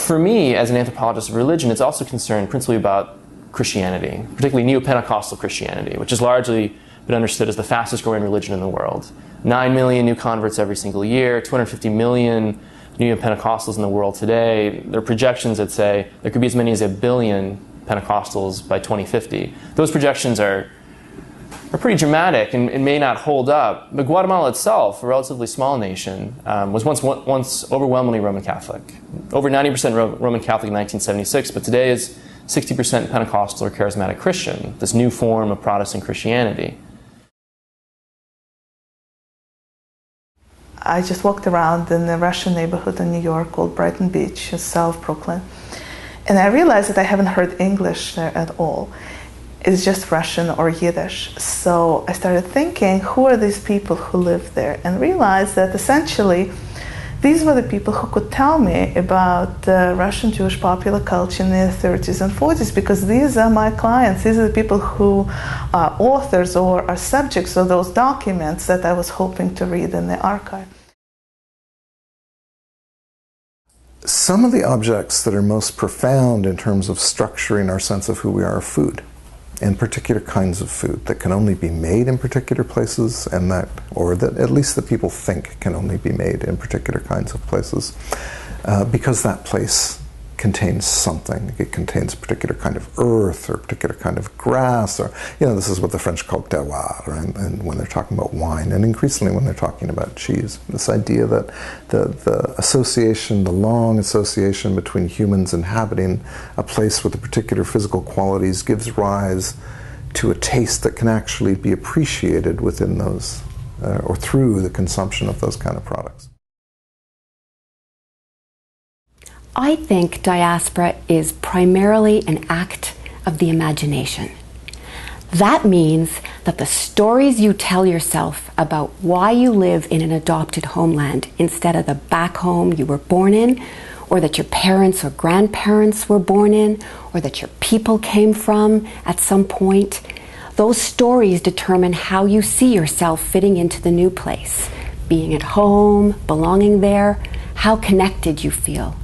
For me, as an anthropologist of religion, it's also concerned principally about Christianity, particularly Neo-Pentecostal Christianity, which has largely been understood as the fastest growing religion in the world. 9 million new converts every single year, 250 million Neo-Pentecostals in the world today. There are projections that say there could be as many as 1 billion Pentecostals by 2050. Those projections are pretty dramatic and may not hold up. But Guatemala itself, a relatively small nation, was once overwhelmingly Roman Catholic. Over 90% Roman Catholic in 1976, but today is 60% Pentecostal or charismatic Christian, this new form of Protestant Christianity. I just walked around in a Russian neighborhood in New York called Brighton Beach, south of Brooklyn, and I realized that I haven't heard English there at all. It's just Russian or Yiddish. So I started thinking, who are these people who live there? And realized that essentially these were the people who could tell me about the Russian Jewish popular culture in the 30s and 40s, because these are my clients. These are the people who are authors or are subjects of those documents that I was hoping to read in the archive. Some of the objects that are most profound in terms of structuring our sense of who we are food, and particular kinds of food that can only be made in particular places, and that at least the people think can only be made in particular kinds of places, because that place contains something. It contains a particular kind of earth or a particular kind of grass, or, this is what the French call terroir, right? And when they're talking about wine, and increasingly when they're talking about cheese, this idea that the association, the long association between humans inhabiting a place with the particular physical qualities gives rise to a taste that can actually be appreciated within those, or through the consumption of those kind of products. I think diaspora is primarily an act of the imagination. That means that the stories you tell yourself about why you live in an adopted homeland instead of the back home you were born in, or that your parents or grandparents were born in, or that your people came from at some point, those stories determine how you see yourself fitting into the new place, being at home, belonging there, how connected you feel.